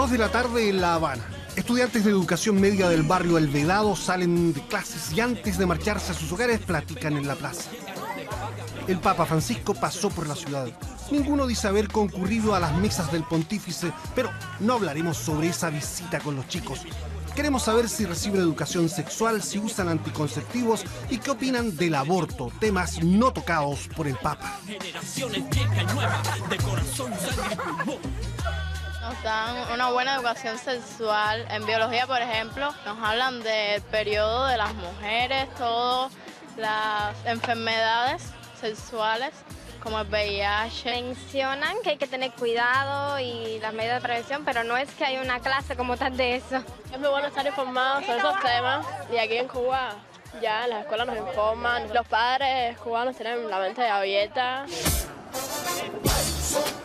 2 de la tarde en La Habana. Estudiantes de educación media del barrio El Vedado salen de clases y antes de marcharse a sus hogares platican en la plaza. El Papa Francisco pasó por la ciudad. Ninguno dice haber concurrido a las mesas del pontífice, pero no hablaremos sobre esa visita con los chicos. Queremos saber si reciben educación sexual, si usan anticonceptivos y qué opinan del aborto, temas no tocados por el Papa. Nos dan una buena educación sexual. En biología, por ejemplo, nos hablan del periodo de las mujeres, todas las enfermedades sexuales, como el VIH. Mencionan que hay que tener cuidado y las medidas de prevención, pero no es que hay una clase como tal de eso. Es muy bueno estar informados sobre esos temas y aquí en Cuba ya en las escuelas nos informan. Los padres cubanos tienen la mente abierta.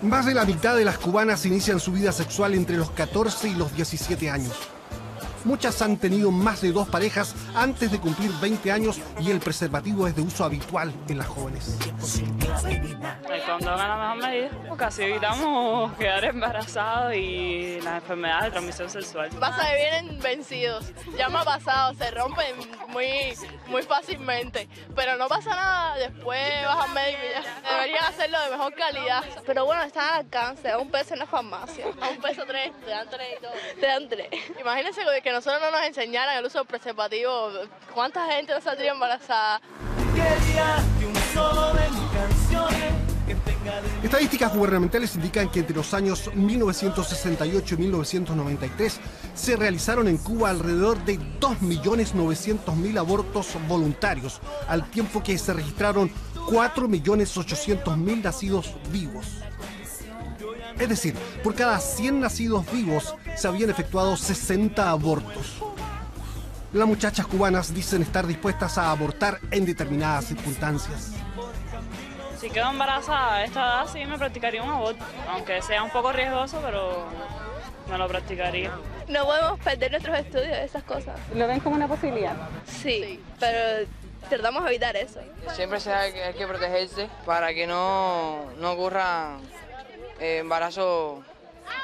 Más de la mitad de las cubanas inician su vida sexual entre los 14 y los 17 años. Muchas han tenido más de 2 parejas antes de cumplir 20 años y el preservativo es de uso habitual en las jóvenes. El condón es la mejor medida, porque así evitamos quedar embarazados y las enfermedades de transmisión sexual. Pasa que vienen vencidos, ya me ha pasado, se rompen muy fácilmente, pero no pasa nada, después vas al médico y ya. Deberían hacerlo de mejor calidad. Pero bueno, están al alcance, a $1 en la farmacia. A $1 3, te dan 3 y todo. Te dan 3. Imagínense que nosotros no nos enseñaran el uso del preservativo, ¿cuánta gente no saldría embarazada? Estadísticas gubernamentales indican que entre los años 1968 y 1993 se realizaron en Cuba alrededor de 2.900.000 abortos voluntarios, al tiempo que se registraron 4.800.000 nacidos vivos. Es decir, por cada 100 nacidos vivos se habían efectuado 60 abortos. Las muchachas cubanas dicen estar dispuestas a abortar en determinadas circunstancias. Si quedo embarazada a esta edad, sí me practicaría un aborto, aunque sea un poco riesgoso, pero me lo practicaría. No podemos perder nuestros estudios, esas cosas. ¿Lo ven como una posibilidad? Sí, pero tratamos de evitar eso. Siempre hay que protegerse para que no ocurra embarazo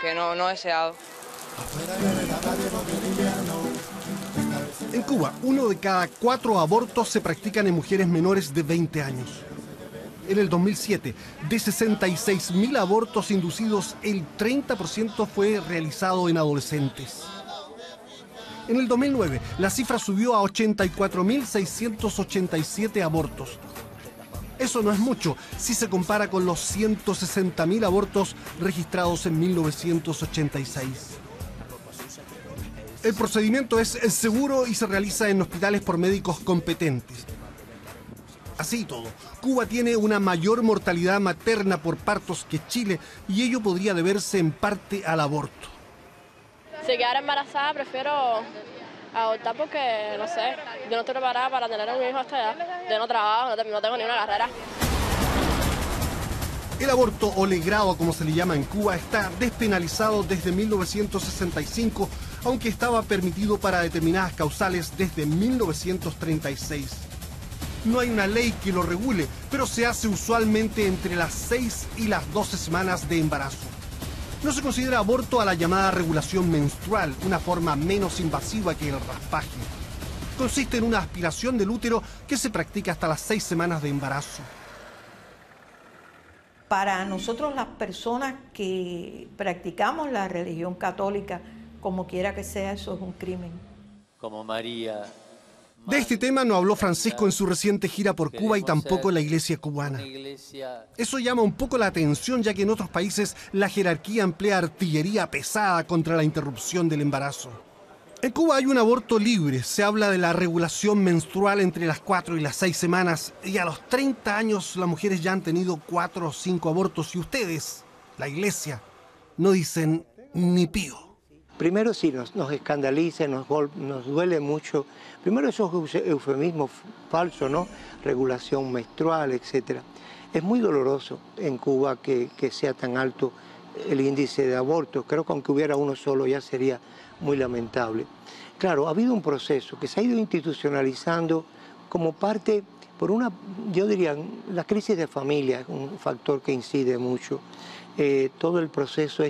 que no deseado. En Cuba, 1 de cada 4 abortos se practican en mujeres menores de 20 años. En el 2007, de 66.000 abortos inducidos, el 30% fue realizado en adolescentes. En el 2009, la cifra subió a 84.687 abortos. Eso no es mucho si se compara con los 160.000 abortos registrados en 1986. El procedimiento es seguro y se realiza en hospitales por médicos competentes. Así y todo, Cuba tiene una mayor mortalidad materna por partos que Chile y ello podría deberse en parte al aborto. Si quedara embarazada, prefiero abortar porque, no sé, yo no estoy preparada para tener un hijo hasta allá. Yo no trabajo, no tengo ni una carrera. El aborto o legrado, como se le llama en Cuba, está despenalizado desde 1965, aunque estaba permitido para determinadas causales desde 1936. No hay una ley que lo regule, pero se hace usualmente entre las 6 y las 12 semanas de embarazo. No se considera aborto a la llamada regulación menstrual, una forma menos invasiva que el raspaje. Consiste en una aspiración del útero que se practica hasta las 6 semanas de embarazo. Para nosotros las personas que practicamos la religión católica, como quiera que sea, eso es un crimen. Como María. De este tema no habló Francisco en su reciente gira por Cuba y tampoco la iglesia cubana. Eso llama un poco la atención, ya que en otros países la jerarquía emplea artillería pesada contra la interrupción del embarazo. En Cuba hay un aborto libre, se habla de la regulación menstrual entre las 4 y las 6 semanas y a los 30 años las mujeres ya han tenido 4 o 5 abortos y ustedes, la iglesia, no dicen ni pío. Primero sí nos escandaliza, nos duele mucho. Primero esos eufemismos falsos, ¿no? Regulación menstrual, etc. Es muy doloroso en Cuba que sea tan alto el índice de abortos. Creo que aunque hubiera uno solo ya sería muy lamentable. Claro, ha habido un proceso que se ha ido institucionalizando como parte, yo diría, la crisis de familia es un factor que incide mucho. Todo el proceso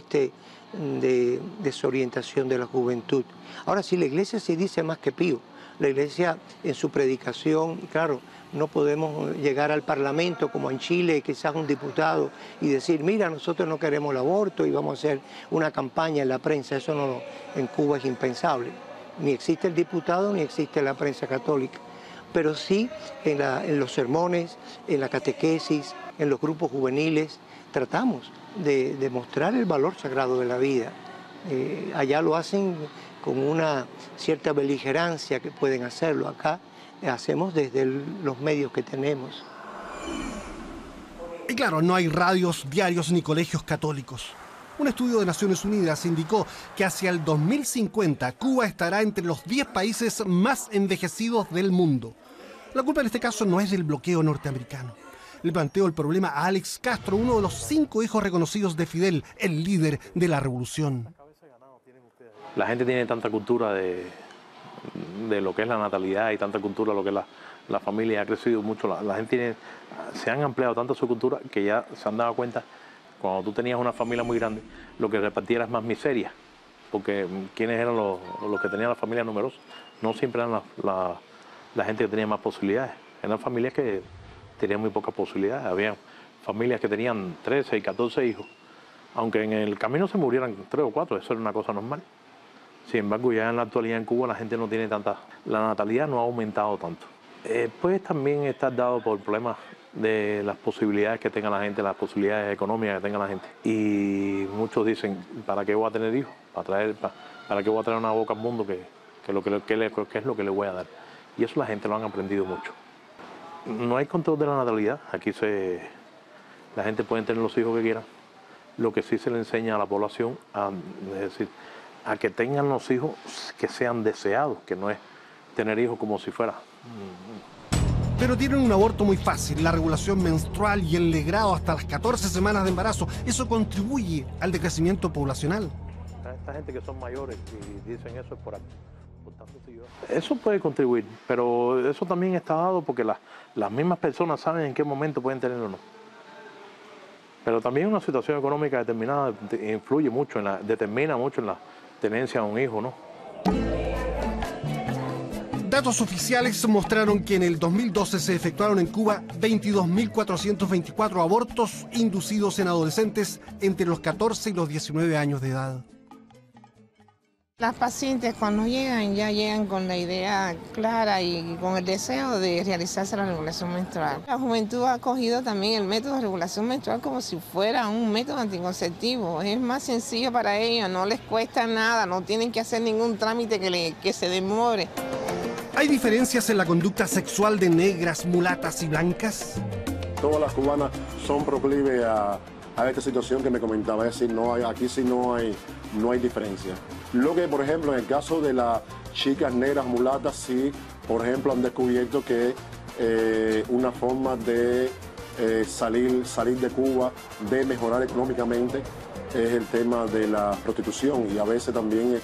de desorientación de la juventud. Ahora, si la iglesia se dice más que Pío, la iglesia en su predicación, claro, no podemos llegar al Parlamento como en Chile, quizás un diputado, y decir, mira, nosotros no queremos el aborto y vamos a hacer una campaña en la prensa. Eso no, en Cuba es impensable. Ni existe el diputado ni existe la prensa católica. Pero sí en los sermones, en la catequesis, en los grupos juveniles, tratamos de mostrar el valor sagrado de la vida. Allá lo hacen con una cierta beligerancia que pueden hacerlo. Acá hacemos desde los medios que tenemos. Y claro, no hay radios, diarios ni colegios católicos. Un estudio de Naciones Unidas indicó que hacia el 2050 Cuba estará entre los 10 países más envejecidos del mundo. La culpa en este caso no es del bloqueo norteamericano. Le planteó el problema a Alex Castro, uno de los 5 hijos reconocidos de Fidel, el líder de la revolución. La gente tiene tanta cultura de lo que es la natalidad y tanta cultura de lo que es la familia. Ha crecido mucho, la gente se han ampliado tanto su cultura que ya se han dado cuenta, cuando tú tenías una familia muy grande, lo que repartía era más miseria, porque ¿quiénes eran los que tenían la familia numerosa? No siempre eran la gente que tenía más posibilidades, eran familias que tenían muy pocas posibilidades. Había familias que tenían 13 y 14 hijos, aunque en el camino se murieran 3 o 4, eso era una cosa normal. Sin embargo, ya en la actualidad en Cuba la gente no tiene tanta... La natalidad no ha aumentado tanto. Pues también está dado por problemas de las posibilidades que tenga la gente, las posibilidades económicas que tenga la gente. Y muchos dicen, ¿para qué voy a tener hijos? ¿Para qué voy a traer una boca al mundo que es lo que le voy a dar? Y eso la gente lo han aprendido mucho. No hay control de la natalidad. Aquí la gente puede tener los hijos que quieran. Lo que sí se le enseña a la población, es decir, a que tengan los hijos que sean deseados, que no es tener hijos como si fuera. Pero tienen un aborto muy fácil, la regulación menstrual y el legrado hasta las 14 semanas de embarazo. Eso contribuye al decrecimiento poblacional. Esta gente que son mayores y dicen eso es por algo. Eso puede contribuir, pero eso también está dado porque las mismas personas saben en qué momento pueden tenerlo o no. Pero también una situación económica determinada influye mucho, determina mucho en la tenencia de un hijo, ¿no? Datos oficiales mostraron que en el 2012 se efectuaron en Cuba 22.424 abortos inducidos en adolescentes entre los 14 y los 19 años de edad. Las pacientes cuando llegan, ya llegan con la idea clara y con el deseo de realizarse la regulación menstrual. La juventud ha acogido también el método de regulación menstrual como si fuera un método anticonceptivo. Es más sencillo para ellos, no les cuesta nada, no tienen que hacer ningún trámite que se demore. ¿Hay diferencias en la conducta sexual de negras, mulatas y blancas? Todas las cubanas son proclives a esta situación que me comentaba, es decir, aquí sí no hay diferencia. Lo que, por ejemplo, en el caso de las chicas negras mulatas, sí, por ejemplo, han descubierto que una forma de salir de Cuba, de mejorar económicamente, es el tema de la prostitución, y a veces también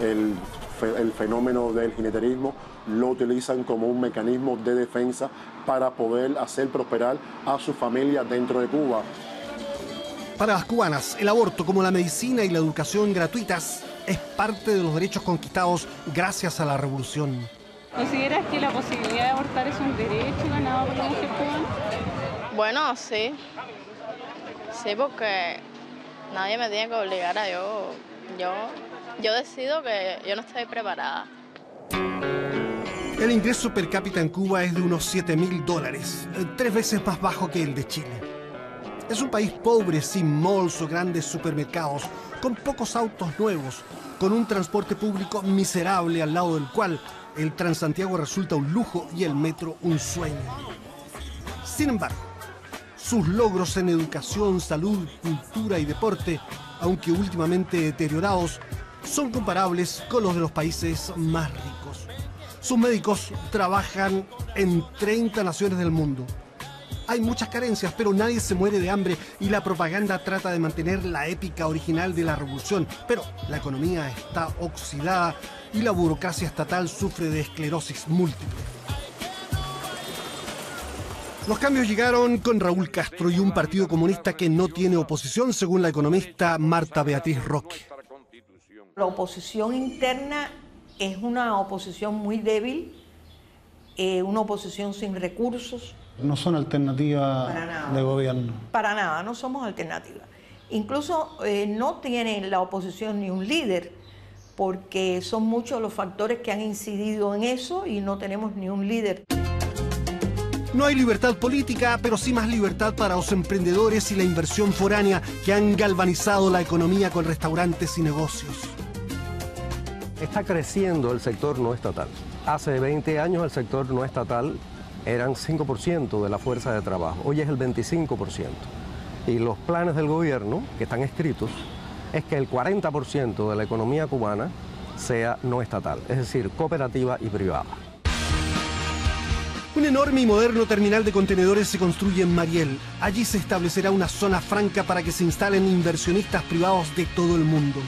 el fenómeno del jineterismo lo utilizan como un mecanismo de defensa para poder hacer prosperar a su familia dentro de Cuba. Para las cubanas, el aborto, como la medicina y la educación gratuitas, es parte de los derechos conquistados gracias a la revolución. ¿Consideras que la posibilidad de abortar es un derecho ganado por la mujer cubana? Bueno, sí. Sí, porque nadie me tiene que obligar a yo decido que yo no estoy preparada. El ingreso per cápita en Cuba es de unos $7.000, 3 veces más bajo que el de Chile. Es un país pobre, sin malls o grandes supermercados, con pocos autos nuevos, con un transporte público miserable al lado del cual el Transantiago resulta un lujo y el metro un sueño. Sin embargo, sus logros en educación, salud, cultura y deporte, aunque últimamente deteriorados, son comparables con los de los países más ricos. Sus médicos trabajan en 30 naciones del mundo. Hay muchas carencias, pero nadie se muere de hambre y la propaganda trata de mantener la épica original de la revolución. Pero la economía está oxidada y la burocracia estatal sufre de esclerosis múltiple. Los cambios llegaron con Raúl Castro y un partido comunista que no tiene oposición, según la economista Marta Beatriz Roque. La oposición interna es una oposición muy débil, una oposición sin recursos. No son alternativas de gobierno. Para nada, no somos alternativas. Incluso no tiene la oposición ni un líder, porque son muchos los factores que han incidido en eso y no tenemos ni un líder. No hay libertad política, pero sí más libertad para los emprendedores y la inversión foránea que han galvanizado la economía con restaurantes y negocios. Está creciendo el sector no estatal. Hace 20 años el sector no estatal eran 5% de la fuerza de trabajo, hoy es el 25%. Y los planes del gobierno, que están escritos, es que el 40% de la economía cubana sea no estatal, es decir, cooperativa y privada. Un enorme y moderno terminal de contenedores se construye en Mariel. Allí se establecerá una zona franca para que se instalen inversionistas privados de todo el mundo.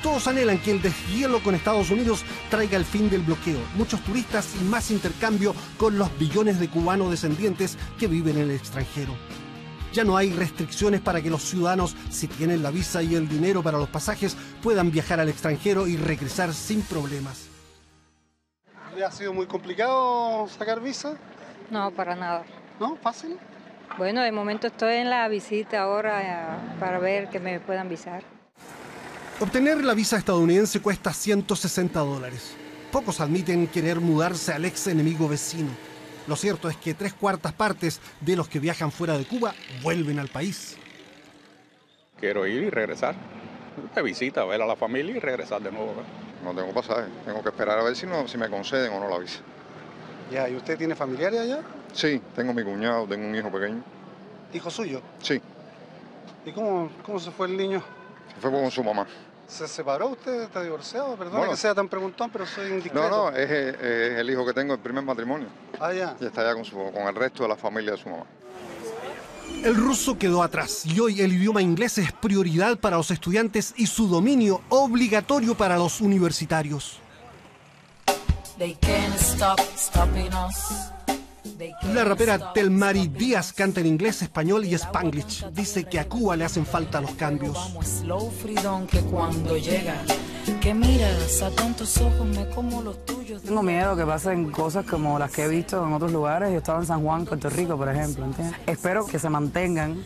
Todos anhelan que el deshielo con Estados Unidos traiga el fin del bloqueo, muchos turistas y más intercambio con los billones de cubanos descendientes que viven en el extranjero. Ya no hay restricciones para que los ciudadanos, si tienen la visa y el dinero para los pasajes, puedan viajar al extranjero y regresar sin problemas. ¿Le ha sido muy complicado sacar visa? No, para nada. ¿No? ¿Fácil? Bueno, de momento estoy en la visita ahora para ver que me puedan visar. Obtener la visa estadounidense cuesta $160. Pocos admiten querer mudarse al ex enemigo vecino. Lo cierto es que 3/4 partes de los que viajan fuera de Cuba vuelven al país. Quiero ir y regresar. De visita, ver a la familia y regresar de nuevo. No tengo pasaje, tengo que esperar a ver si me conceden o no la visa. Ya, ¿y usted tiene familiares allá? Sí, tengo mi cuñado, tengo un hijo pequeño. ¿Hijo suyo? Sí. ¿Y cómo se fue el niño? Se fue con su mamá. ¿Se separó usted? ¿Está divorciado? Perdón bueno, que sea tan preguntón, pero soy indiscreto. No, es el hijo que tengo del primer matrimonio. Ah, ya. Y está allá con el resto de la familia de su mamá. El ruso quedó atrás y hoy el idioma inglés es prioridad para los estudiantes y su dominio obligatorio para los universitarios. La rapera Telmari Díaz canta en inglés, español y spanglish. Dice que a Cuba le hacen falta los cambios. Tengo miedo que pasen cosas como las que he visto en otros lugares. Yo estaba en San Juan, Puerto Rico, por ejemplo, ¿entiendes? Espero que se mantengan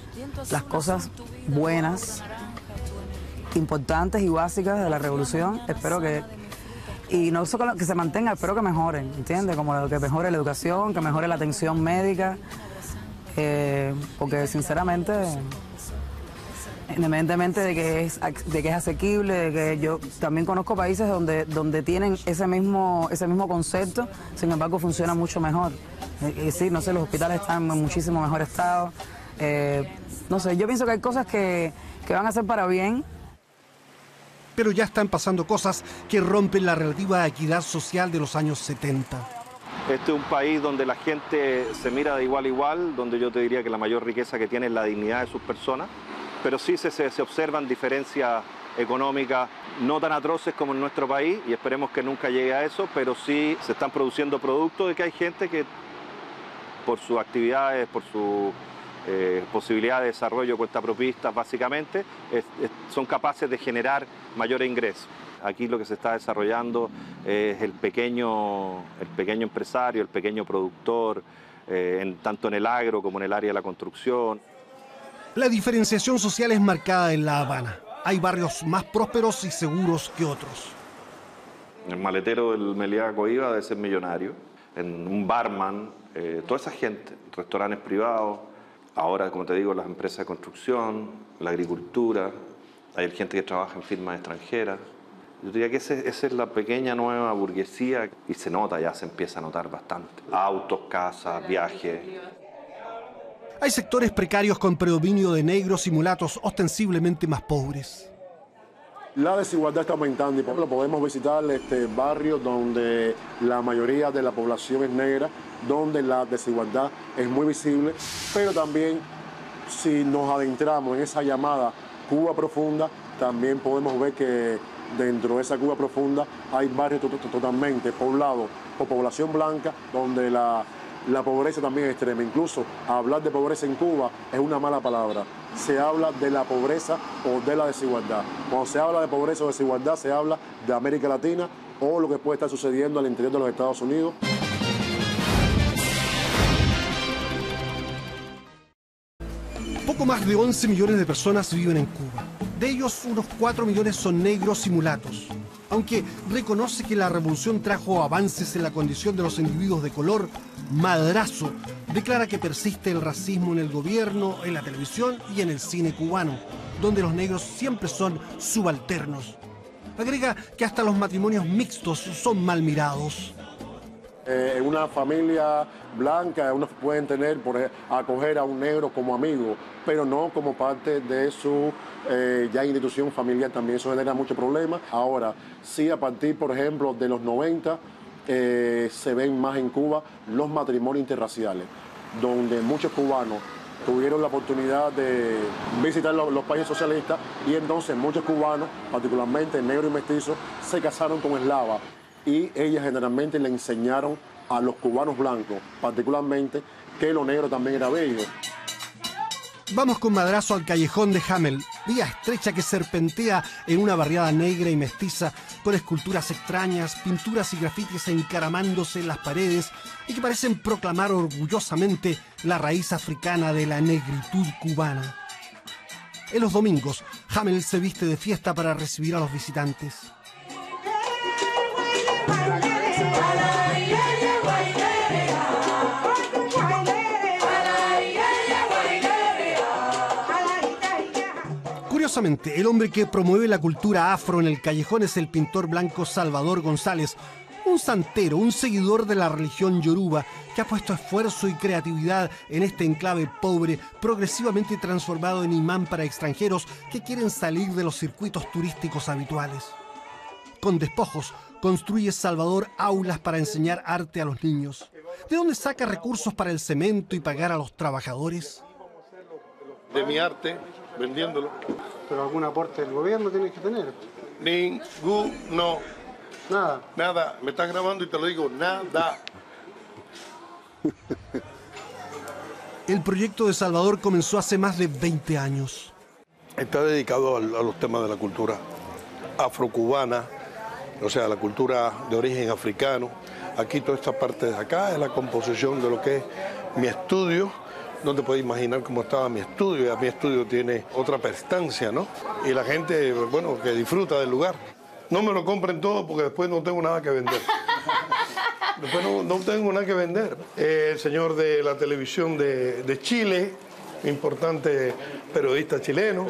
las cosas buenas, importantes y básicas de la revolución. Espero que... Y no solo que se mantenga, espero que mejoren, ¿entiendes? Como que mejore la educación, que mejore la atención médica, porque sinceramente, independientemente de que es asequible, de que yo también conozco países donde tienen ese mismo concepto, sin embargo funciona mucho mejor. Y sí, no sé, los hospitales están en muchísimo mejor estado. No sé, yo pienso que hay cosas que van a ser para bien. Pero ya están pasando cosas que rompen la relativa equidad social de los años 70. Este es un país donde la gente se mira de igual a igual, donde yo te diría que la mayor riqueza que tiene es la dignidad de sus personas, pero sí se observan diferencias económicas no tan atroces como en nuestro país, y esperemos que nunca llegue a eso, pero sí se están produciendo productos de que hay gente que por sus actividades, por su posibilidad de desarrollo cuentapropistas básicamente, son capaces de generar mayores ingresos. Aquí lo que se está desarrollando es el pequeño empresario, el pequeño productor, tanto en el agro como en el área de la construcción. La diferenciación social es marcada en La Habana. Hay barrios más prósperos y seguros que otros. El maletero del Meliá Coiba debe ser millonario, en un barman, toda esa gente, restaurantes privados. Ahora, como te digo, las empresas de construcción, la agricultura, hay gente que trabaja en firmas extranjeras. Yo diría que esa es la pequeña nueva burguesía y se nota, ya se empieza a notar bastante. Autos, casas, viajes. Hay sectores precarios con predominio de negros y mulatos ostensiblemente más pobres. La desigualdad está aumentando y por ejemplo podemos visitar barrios donde la mayoría de la población es negra, donde la desigualdad es muy visible, pero también si nos adentramos en esa llamada Cuba profunda, también podemos ver que dentro de esa Cuba profunda hay barrios totalmente poblados por población blanca, donde la la pobreza también es extrema. Incluso hablar de pobreza en Cuba es una mala palabra. Se habla de la pobreza o de la desigualdad. Cuando se habla de pobreza o desigualdad, se habla de América Latina o lo que puede estar sucediendo al interior de los Estados Unidos. Poco más de 11 millones de personas viven en Cuba. De ellos, unos 4 millones son negros y mulatos. Aunque reconoce que la revolución trajo avances en la condición de los individuos de color, Madrazo declara que persiste el racismo en el gobierno, en la televisión y en el cine cubano, donde los negros siempre son subalternos. Agrega que hasta los matrimonios mixtos son mal mirados. En una familia blanca, uno pueden tener, acoger a un negro como amigo, pero no como parte de su ya institución familiar también. Eso genera muchos problemas. Ahora, sí, a partir, por ejemplo, de los 90, se ven más en Cuba los matrimonios interraciales, donde muchos cubanos tuvieron la oportunidad de visitar los países socialistas y entonces muchos cubanos, particularmente negros y mestizos, se casaron con eslavas. Y ellas generalmente le enseñaron a los cubanos blancos, particularmente, que lo negro también era bello. Vamos con Madrazo al callejón de Hamel, vía estrecha que serpentea en una barriada negra y mestiza, con esculturas extrañas, pinturas y grafitis encaramándose en las paredes y que parecen proclamar orgullosamente la raíz africana de la negritud cubana. En los domingos, Hamel se viste de fiesta para recibir a los visitantes. Curiosamente, el hombre que promueve la cultura afro en el callejón es el pintor blanco Salvador González, un santero, un seguidor de la religión yoruba, que ha puesto esfuerzo y creatividad en este enclave pobre, progresivamente transformado en imán para extranjeros que quieren salir de los circuitos turísticos habituales. Con despojos, construye Salvador aulas para enseñar arte a los niños. ¿De dónde saca recursos para el cemento y pagar a los trabajadores? De mi arte, vendiéndolo. Pero algún aporte del gobierno tienes que tener. Ninguno. Nada. Nada. Me estás grabando y te lo digo, nada. El proyecto de Salvador comenzó hace más de 20 años. Está dedicado a los temas de la cultura afrocubana, o sea, la cultura de origen africano. Aquí toda esta parte de acá es la composición de lo que es mi estudio. No te puedes imaginar cómo estaba mi estudio. Ya mi estudio tiene otra prestancia, ¿no? Y la gente, bueno, que disfruta del lugar. No me lo compren todo porque después no tengo nada que vender. Después no tengo nada que vender. El señor de la televisión de Chile, importante periodista chileno,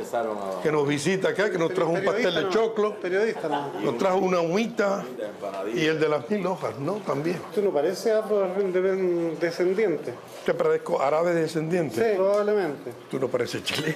que nos visita acá, que nos trajo un pastel de choclo, nos trajo una humita y el de las 1000 hojas, ¿no? También. ¿Tú no pareces afrodescendiente? ¿Te parezco árabe descendiente? Sí, probablemente. Tú no pareces chileno.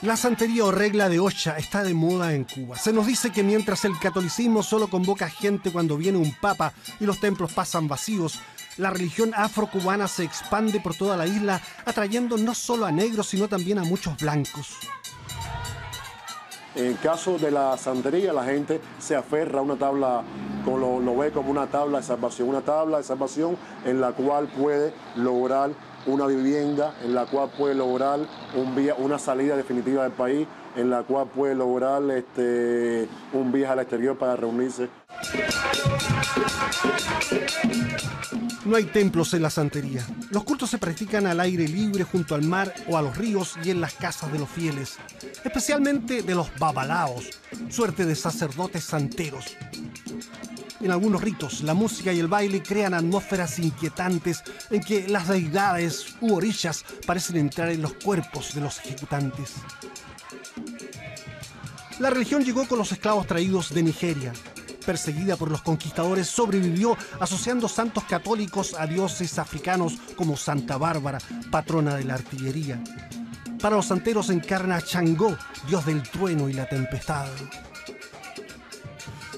La santería o regla de Ocha está de moda en Cuba. Se nos dice que mientras el catolicismo solo convoca gente cuando viene un papa y los templos pasan vacíos, la religión afrocubana se expande por toda la isla, atrayendo no solo a negros, sino también a muchos blancos. En el caso de la santería, la gente se aferra a una tabla, lo ve como una tabla de salvación en la cual puede lograr una vivienda, en la cual puede lograr una salida definitiva del país, en la cual puede lograr un viaje al exterior para reunirse. No hay templos en la santería. Los cultos se practican al aire libre, junto al mar o a los ríos y en las casas de los fieles, especialmente de los babalaos, suerte de sacerdotes santeros. En algunos ritos, la música y el baile crean atmósferas inquietantes en que las deidades u orillas parecen entrar en los cuerpos de los ejecutantes. La religión llegó con los esclavos traídos de Nigeria. Perseguida por los conquistadores, sobrevivió asociando santos católicos a dioses africanos como Santa Bárbara, patrona de la artillería. Para los santeros encarna a Changó, dios del trueno y la tempestad.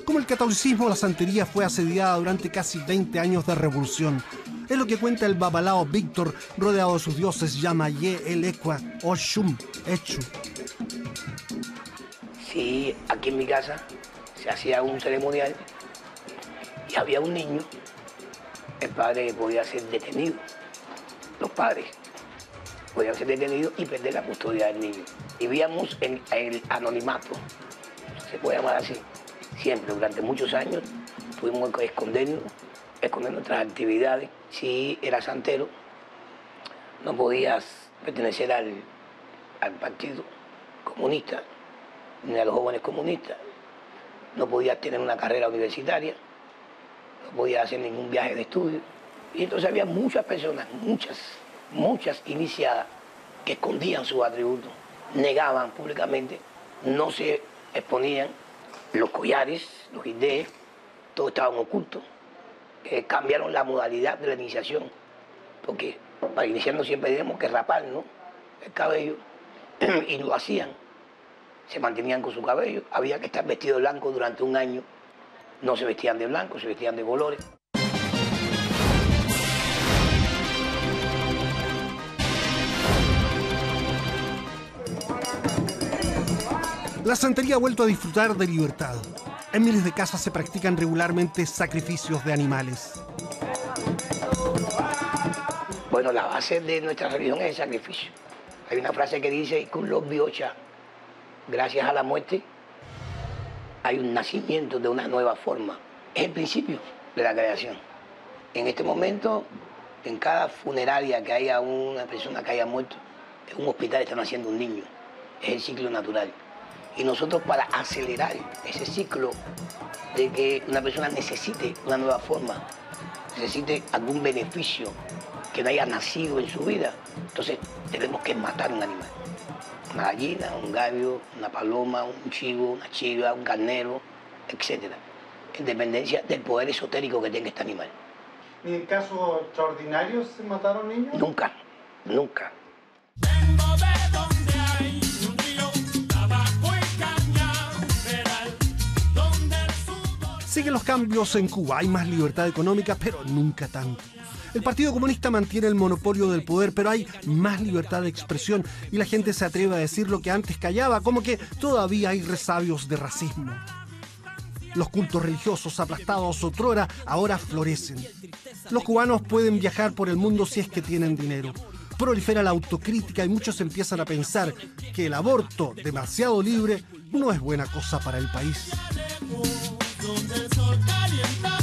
Como el catolicismo, la santería fue asediada durante casi 20 años de revolución. Es lo que cuenta el babalao Víctor, rodeado de sus dioses Yamayé, El Equa, Oshum, Echu. Sí, aquí en mi casa se hacía un ceremonial y había un niño, el padre podía ser detenido. Los padres podían ser detenidos y perder la custodia del niño. Vivíamos en el anonimato, se puede llamar así. Siempre, durante muchos años, tuvimos que esconder nuestras actividades. Si eras santero, no podías pertenecer al Partido Comunista, ni a los jóvenes comunistas. No podías tener una carrera universitaria, no podías hacer ningún viaje de estudio. Y entonces había muchas personas, muchas iniciadas, que escondían sus atributos, negaban públicamente, no se exponían. Los collares, los ideas, todos estaban ocultos. Cambiaron la modalidad de la iniciación, porque para iniciarnos siempre tenemos que raparnos el cabello, y lo hacían. Se mantenían con su cabello, había que estar vestido de blanco durante un año. No se vestían de blanco, se vestían de colores. La santería ha vuelto a disfrutar de libertad. En miles de casas se practican regularmente sacrificios de animales. Bueno, la base de nuestra religión es el sacrificio. Hay una frase que dice, "Kun los biocha", gracias a la muerte hay un nacimiento de una nueva forma. Es el principio de la creación. En este momento, en cada funeraria que haya una persona que haya muerto, en un hospital están haciendo un niño. Es el ciclo natural. Y nosotros, para acelerar ese ciclo de que una persona necesite una nueva forma, necesite algún beneficio que no haya nacido en su vida, entonces tenemos que matar un animal. Una gallina, un gallo, una paloma, un chivo, una chiva, un carnero, etc. En dependencia del poder esotérico que tenga este animal. ¿Y en casos extraordinarios se mataron niños? Nunca, nunca. Siguen los cambios en Cuba, hay más libertad económica, pero nunca tanto. El Partido Comunista mantiene el monopolio del poder, pero hay más libertad de expresión y la gente se atreve a decir lo que antes callaba, como que todavía hay resabios de racismo. Los cultos religiosos aplastados otrora ahora florecen. Los cubanos pueden viajar por el mundo si es que tienen dinero. Prolifera la autocrítica y muchos empiezan a pensar que el aborto demasiado libre no es buena cosa para el país. Donde el sol calienta